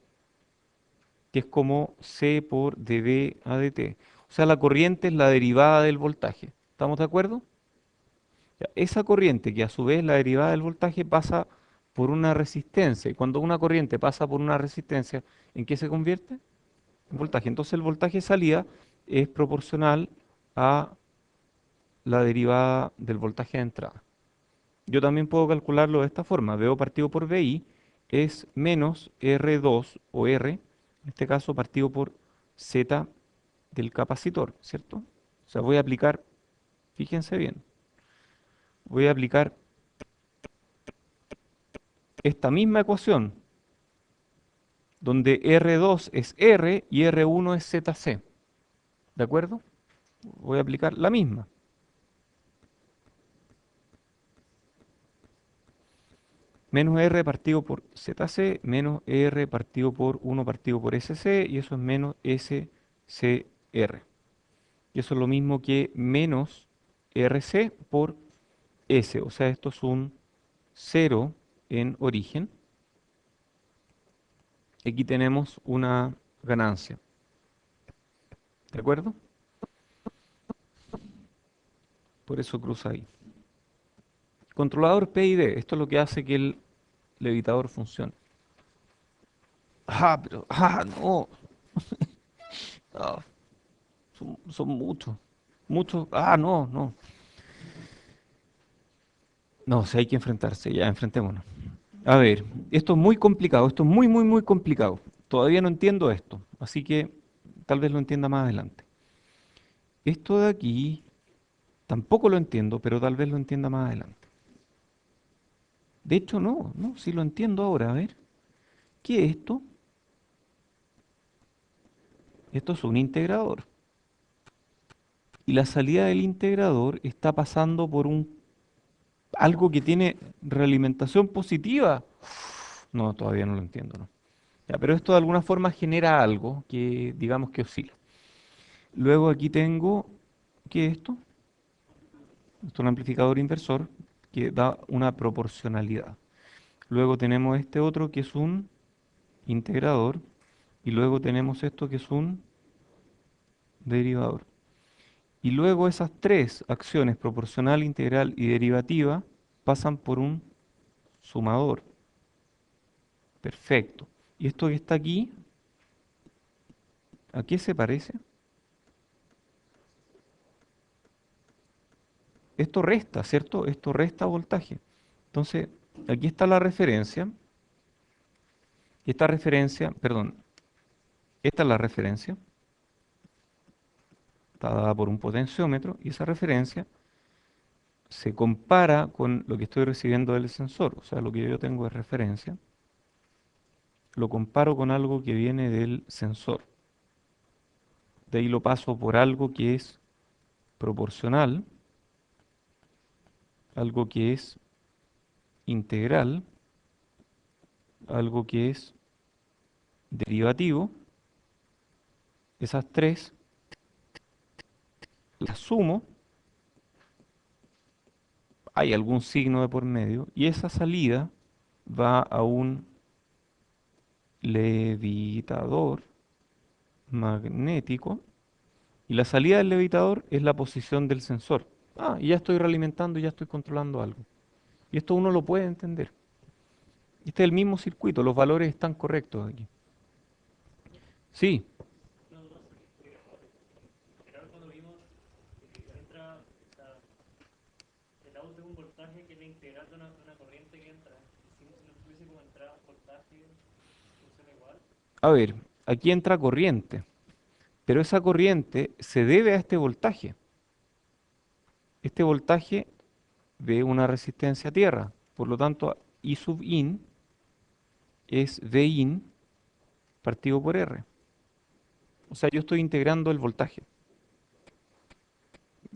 que es como C por dV a dt. O sea, la corriente es la derivada del voltaje. ¿Estamos de acuerdo? Ya, esa corriente, que a su vez es la derivada del voltaje, pasa por una resistencia. Y cuando una corriente pasa por una resistencia, ¿en qué se convierte? En voltaje. Entonces el voltaje de salida es proporcional a la derivada del voltaje de entrada. Yo también puedo calcularlo de esta forma. VO partido por VI es menos R2 o R, en este caso partido por Z del capacitor, ¿cierto? O sea, voy a aplicar, fíjense bien, voy a aplicar esta misma ecuación, donde R2 es R y R1 es ZC. ¿De acuerdo? Voy a aplicar la misma. Menos R partido por ZC, menos R partido por 1 partido por SC, y eso es menos SCR. Y eso es lo mismo que menos RC por S. O sea, esto es un 0 en origen. Aquí tenemos una ganancia. ¿De acuerdo? Por eso cruza ahí. Controlador PID. Esto es lo que hace que el levitador funcione. Ah, pero... Ah, no. Ah, son muchos. Muchos. Ah, no, no. No, si hay que enfrentarse, ya enfrentémonos. A ver, esto es muy complicado, esto es muy, muy, muy complicado. Todavía no entiendo esto, así que tal vez lo entienda más adelante. Esto de aquí tampoco lo entiendo, pero tal vez lo entienda más adelante. De hecho, no, no, sí lo entiendo ahora. A ver, ¿qué es esto? Esto es un integrador. Y la salida del integrador está pasando por algo que tiene realimentación positiva. No, todavía no lo entiendo, ¿no? Ya, pero esto de alguna forma genera algo que digamos que oscila. Luego aquí tengo, ¿qué es esto? Esto es un amplificador inversor que da una proporcionalidad. Luego tenemos este otro que es un integrador y luego tenemos esto que es un derivador. Y luego esas tres acciones, proporcional, integral y derivativa, pasan por un sumador. Perfecto. ¿Y esto que está aquí, a qué se parece? Esto resta, ¿cierto? Esto resta voltaje. Entonces, aquí está la referencia. Esta referencia, perdón, esta es la referencia. Está dada por un potenciómetro y esa referencia se compara con lo que estoy recibiendo del sensor. O sea, lo que yo tengo es referencia. Lo comparo con algo que viene del sensor. De ahí lo paso por algo que es proporcional, algo que es integral, algo que es derivativo. Esas tres las sumo, hay algún signo de por medio, y esa salida va a un levitador magnético, y la salida del levitador es la posición del sensor. Ah, y ya estoy realimentando, ya estoy controlando algo. Y esto uno lo puede entender. Este es el mismo circuito, los valores están correctos aquí. Sí, a ver, aquí entra corriente, pero esa corriente se debe a este voltaje. Este voltaje ve una resistencia a tierra, por lo tanto, I sub in es V in partido por R. O sea, yo estoy integrando el voltaje.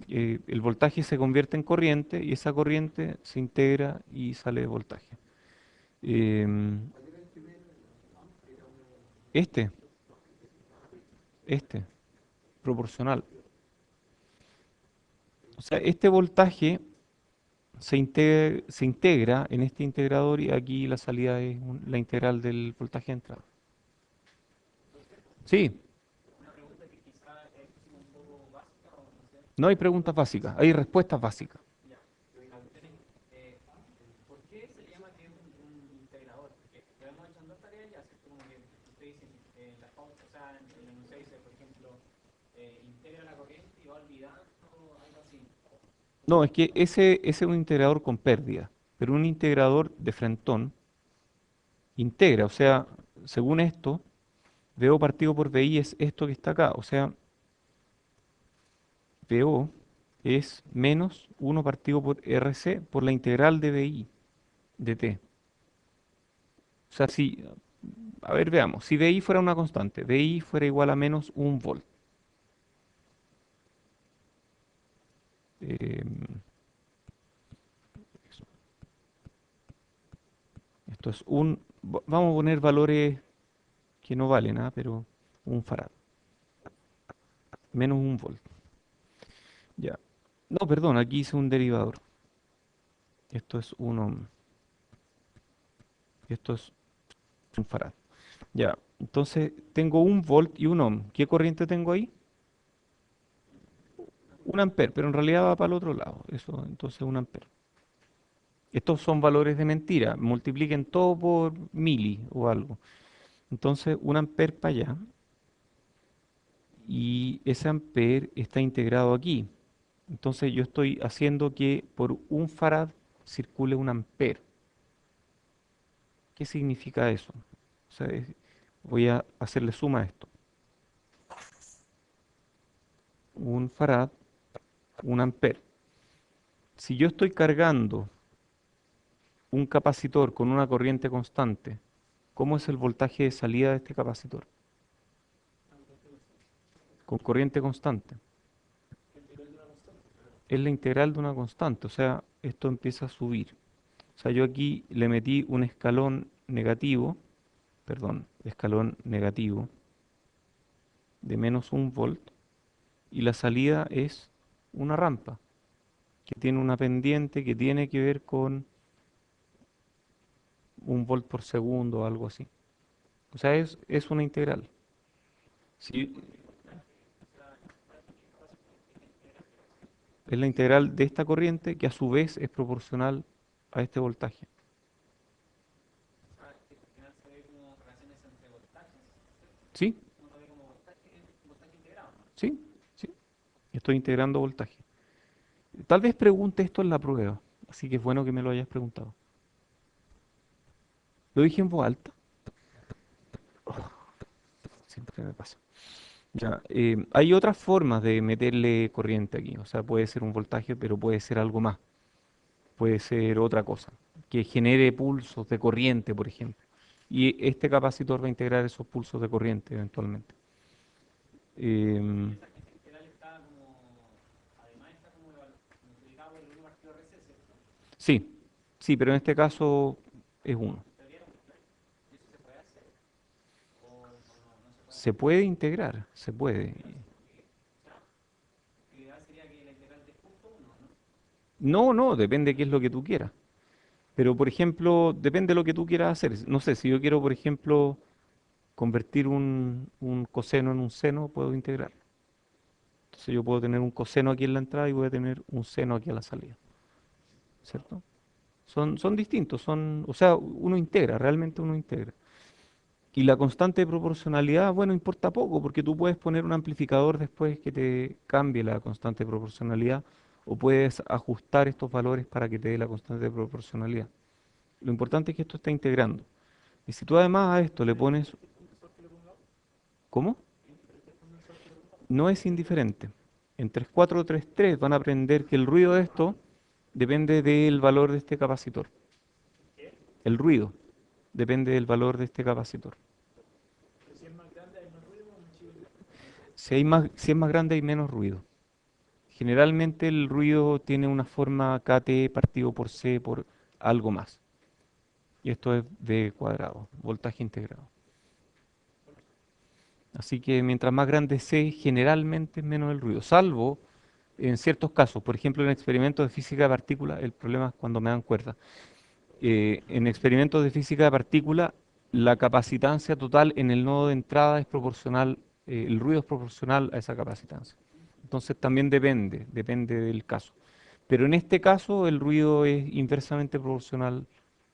El voltaje se convierte en corriente y esa corriente se integra y sale de voltaje. Em, este, este, proporcional. O sea, este voltaje se integra en este integrador y aquí la salida es la integral del voltaje de entrada. Sí, no hay preguntas básicas, hay respuestas básicas. No, es que ese es un integrador con pérdida, pero un integrador de frentón integra, o sea, según esto, VO partido por VI es esto que está acá, o sea, VO es menos 1 partido por RC por la integral de VI, de T. O sea, si, a ver, veamos, si VI fuera una constante, VI fuera igual a menos 1 volt. em, Esto es vamos a poner valores que no valen nada, pero 1 farad, menos 1 volt. Ya. No, perdón, aquí hice un derivador. Esto es 1 ohm. Esto es 1 farad. Ya. Entonces tengo 1 volt y 1 ohm. ¿Qué corriente tengo ahí? 1 amper, pero en realidad va para el otro lado. Eso, entonces 1 amper. Estos son valores de mentira. Multipliquen todo por mili o algo. Entonces 1 amper para allá. Y ese amper está integrado aquí. Entonces yo estoy haciendo que por 1 farad circule 1 amper. ¿Qué significa eso? O sea, voy a hacerle suma a esto. 1 farad, 1 amper. Si yo estoy cargando un capacitor con una corriente constante, ¿cómo es el voltaje de salida de este capacitor? Con corriente constante. Es la integral de una constante, o sea, esto empieza a subir. O sea, yo aquí le metí un escalón negativo, perdón, escalón negativo de -1 volt y la salida es una rampa que tiene una pendiente que tiene que ver con 1 volt por segundo o algo así. O sea, es una integral. Sí, es la integral de esta corriente que a su vez es proporcional a este voltaje. ¿Sí? ¿Sí? ¿Sí? Estoy integrando voltaje. Tal vez pregunte esto en la prueba, así que es bueno que me lo hayas preguntado. Lo dije en voz alta. Siempre me pasa. Ya, hay otras formas de meterle corriente aquí. O sea, puede ser un voltaje, pero puede ser algo más. Puede ser otra cosa, que genere pulsos de corriente, por ejemplo. Y este capacitor va a integrar esos pulsos de corriente eventualmente. Em, sí, sí, pero en este caso es uno. Se puede integrar, se puede. No, no, depende de qué es lo que tú quieras. Pero, por ejemplo, depende de lo que tú quieras hacer. No sé, si yo quiero, por ejemplo, convertir un coseno en un seno, puedo integrar. Entonces yo puedo tener un coseno aquí en la entrada y voy a tener un seno aquí a la salida, ¿cierto? Son distintos, o sea, uno integra, realmente uno integra. Y la constante de proporcionalidad, bueno, importa poco, porque tú puedes poner un amplificador después que te cambie la constante de proporcionalidad, o puedes ajustar estos valores para que te dé la constante de proporcionalidad. Lo importante es que esto está integrando. Y si tú además a esto le pones, ¿cómo? No es indiferente. En 3433 van a aprender que el ruido de esto depende del valor de este capacitor. El ruido depende del valor de este capacitor. Si es más grande hay menos ruido. Generalmente el ruido tiene una forma kT partido por C por algo más. Y esto es V cuadrado, voltaje integrado. Así que mientras más grande C, generalmente es menos el ruido, salvo en ciertos casos. Por ejemplo, en experimentos de física de partículas, el problema es cuando me dan cuerda. En experimentos de física de partículas, la capacitancia total en el nodo de entrada es proporcional, el ruido es proporcional a esa capacitancia. Entonces también depende del caso. Pero en este caso el ruido es inversamente proporcional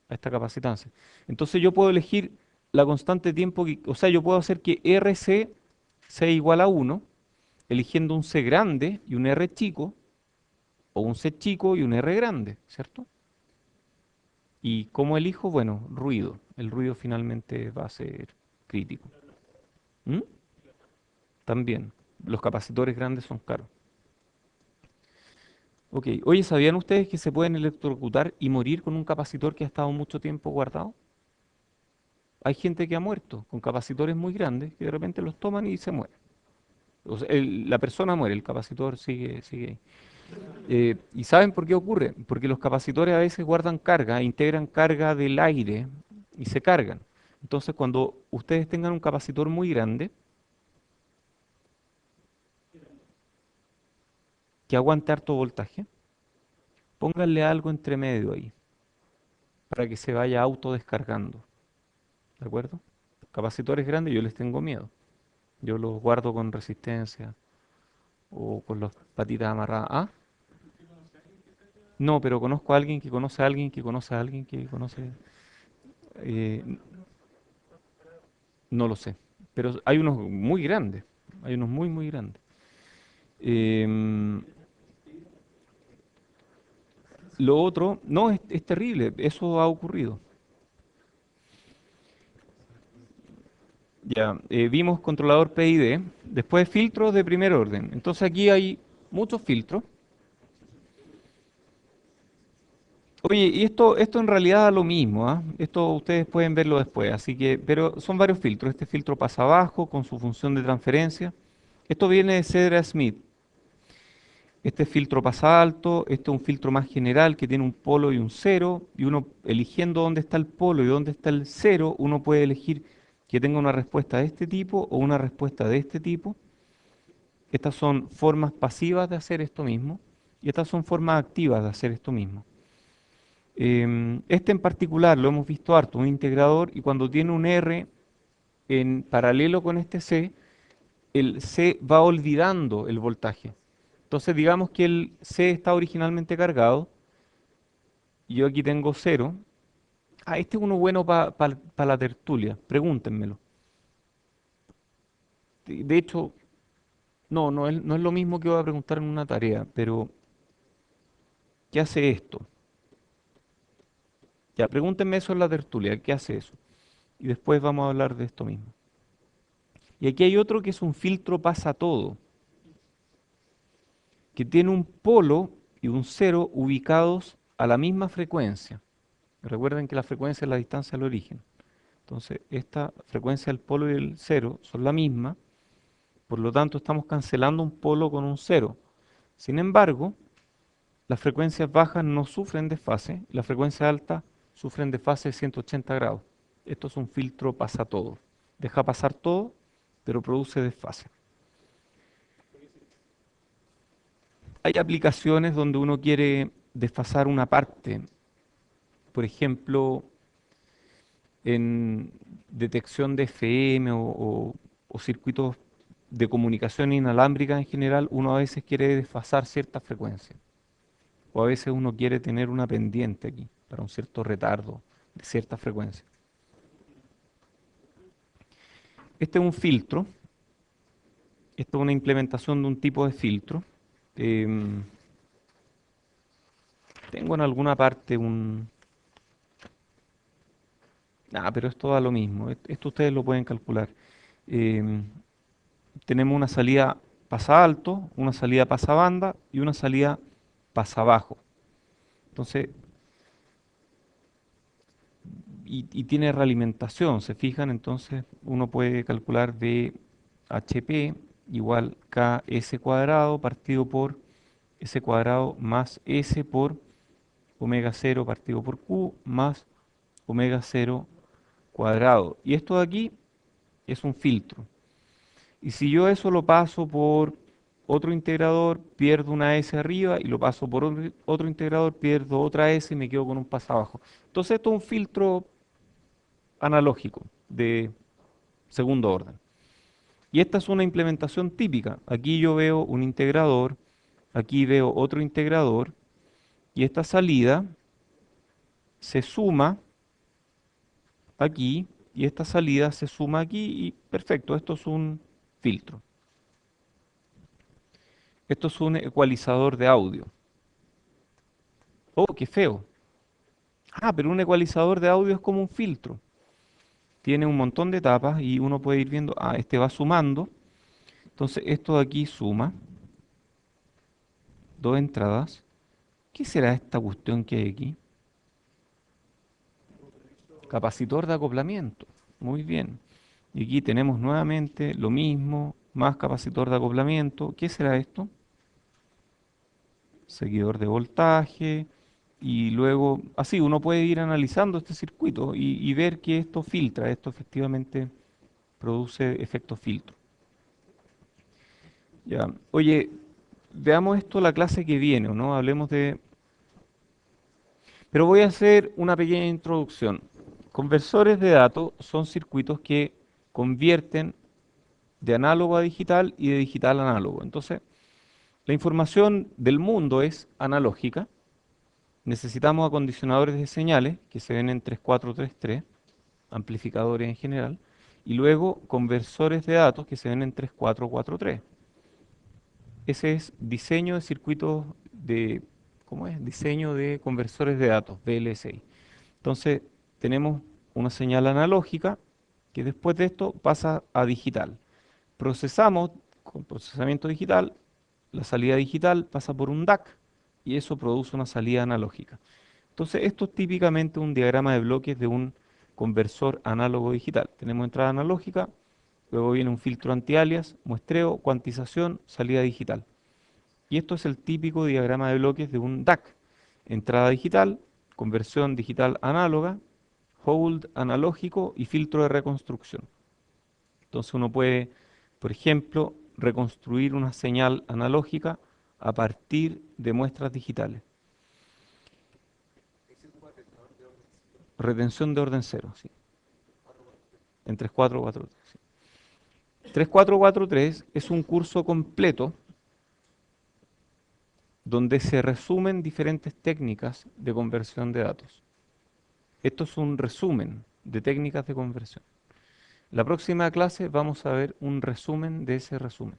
a esta capacitancia. Entonces yo puedo elegir la constante de tiempo, o sea, yo puedo hacer que RC sea igual a 1, eligiendo un C grande y un R chico, o un C chico y un R grande, ¿cierto? ¿Y cómo elijo? Bueno, ruido. El ruido finalmente va a ser crítico. ¿Mm? También, los capacitores grandes son caros. Ok, oye, ¿sabían ustedes que se pueden electrocutar y morir con un capacitor que ha estado mucho tiempo guardado? Hay gente que ha muerto con capacitores muy grandes que de repente los toman y se muere. O sea, la persona muere, el capacitor sigue ahí. ¿Y saben por qué ocurre? Porque los capacitores a veces guardan carga, integran carga del aire y se cargan. Entonces, cuando ustedes tengan un capacitor muy grande, que aguante harto voltaje, pónganle algo entre medio ahí, para que se vaya autodescargando. ¿De acuerdo? Capacitores grandes yo les tengo miedo. Yo los guardo con resistencia o con las patitas amarradas. ¿Ah? No, pero conozco a alguien que conoce a alguien que conoce a alguien que conoce. eh, no lo sé. Pero hay unos muy grandes. Hay unos muy, muy grandes. Em, lo otro, no, es terrible. Eso ha ocurrido. Ya, vimos controlador PID, después filtros de primer orden. Entonces aquí hay muchos filtros. Oye, y esto en realidad da lo mismo, ¿ah? Esto ustedes pueden verlo después, así que, pero son varios filtros. Este filtro pasa abajo con su función de transferencia. Esto viene de Cedra Smith. Este filtro pasa alto, este es un filtro más general que tiene un polo y un cero, y uno eligiendo dónde está el polo y dónde está el cero, uno puede elegir que tenga una respuesta de este tipo o una respuesta de este tipo. Estas son formas pasivas de hacer esto mismo y estas son formas activas de hacer esto mismo. Este en particular lo hemos visto harto, un integrador, y cuando tiene un R en paralelo con este C, el C va olvidando el voltaje. Entonces digamos que el C está originalmente cargado, y yo aquí tengo cero. Ah, este es uno bueno para la tertulia, pregúntenmelo. De hecho, no es lo mismo que voy a preguntar en una tarea, pero ¿qué hace esto? Ya, pregúntenme eso en la tertulia, ¿qué hace eso? Y después vamos a hablar de esto mismo. Y aquí hay otro que es un filtro pasa todo, que tiene un polo y un cero ubicados a la misma frecuencia. Recuerden que la frecuencia es la distancia al origen. Entonces, esta frecuencia del polo y el cero son la misma, por lo tanto estamos cancelando un polo con un cero. Sin embargo, las frecuencias bajas no sufren desfase, las frecuencias altas sufren desfase de 180 grados. Esto es un filtro pasa todo. Deja pasar todo, pero produce desfase. Hay aplicaciones donde uno quiere desfasar una parte, por ejemplo, en detección de FM o circuitos de comunicación inalámbrica en general, uno a veces quiere desfasar ciertas frecuencias. O a veces uno quiere tener una pendiente aquí para un cierto retardo de cierta frecuencia. Este es un filtro, esto es una implementación de un tipo de filtro. Em, Tengo en alguna parte un... Ah, pero esto da lo mismo, esto ustedes lo pueden calcular. Em, Tenemos una salida pasa alto, una salida pasa banda y una salida pasa bajo. Entonces, y tiene realimentación, ¿se fijan? Entonces uno puede calcular VHP igual KS cuadrado partido por S cuadrado más S por omega cero partido por Q más omega cero cuadrado. Y esto de aquí es un filtro. Y si yo eso lo paso por otro integrador, pierdo una S arriba y lo paso por otro integrador, pierdo otra S y me quedo con un pasabajo. Entonces esto es un filtro analógico de segundo orden. Y esta es una implementación típica. Aquí yo veo un integrador, aquí veo otro integrador y esta salida se suma aquí y esta salida se suma aquí y perfecto, esto es un filtro. Esto es un ecualizador de audio. Oh, qué feo. Ah, pero un ecualizador de audio es como un filtro. Tiene un montón de etapas y uno puede ir viendo, ah, este va sumando. Entonces esto de aquí suma, dos entradas. ¿Qué será esta cuestión que hay aquí? Capacitor de acoplamiento. Muy bien. Y aquí tenemos nuevamente lo mismo, más capacitor de acoplamiento. ¿Qué será esto? Seguidor de voltaje. Y luego, así, uno puede ir analizando este circuito y ver que esto filtra, esto efectivamente produce efecto filtro. Ya. Oye, veamos esto la clase que viene, ¿o no? Hablemos de... Pero voy a hacer una pequeña introducción. Conversores de datos son circuitos que convierten de análogo a digital y de digital a análogo. Entonces, la información del mundo es analógica. Necesitamos acondicionadores de señales que se ven en 3433, amplificadores en general, y luego conversores de datos que se ven en 3443. Ese es diseño de circuitos de, ¿cómo es? Diseño de conversores de datos, VLSI. Entonces, tenemos una señal analógica que después de esto pasa a digital. Procesamos con procesamiento digital, la salida digital pasa por un DAC y eso produce una salida analógica. Entonces, esto es típicamente un diagrama de bloques de un conversor análogo digital. Tenemos entrada analógica, luego viene un filtro anti-alias, muestreo, cuantización, salida digital. Y esto es el típico diagrama de bloques de un DAC. Entrada digital, conversión digital análoga, hold analógico y filtro de reconstrucción. Entonces uno puede, por ejemplo, reconstruir una señal analógica a partir de muestras digitales. Retención de orden cero, sí. En 3443. Sí. 3443 es un curso completo donde se resumen diferentes técnicas de conversión de datos. Esto es un resumen de técnicas de conversión. La próxima clase vamos a ver un resumen de ese resumen.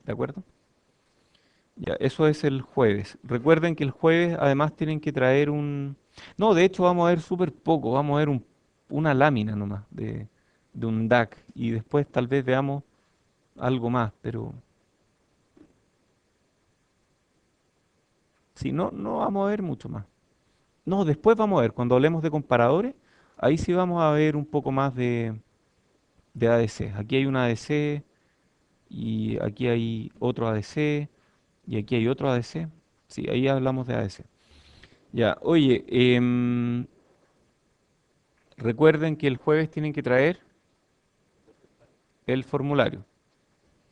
¿De acuerdo? Ya, eso es el jueves. Recuerden que el jueves además tienen que traer un... No, de hecho vamos a ver súper poco, vamos a ver una lámina nomás de un DAC y después tal vez veamos algo más, pero si no, no vamos a ver mucho más. No, después vamos a ver, cuando hablemos de comparadores, ahí sí vamos a ver un poco más de ADC. Aquí hay un ADC y aquí hay otro ADC y aquí hay otro ADC. Sí, ahí hablamos de ADC. Ya, oye, recuerden que el jueves tienen que traer el formulario.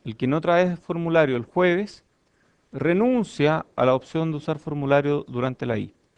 El que no trae el formulario el jueves renuncia a la opción de usar formulario durante la I.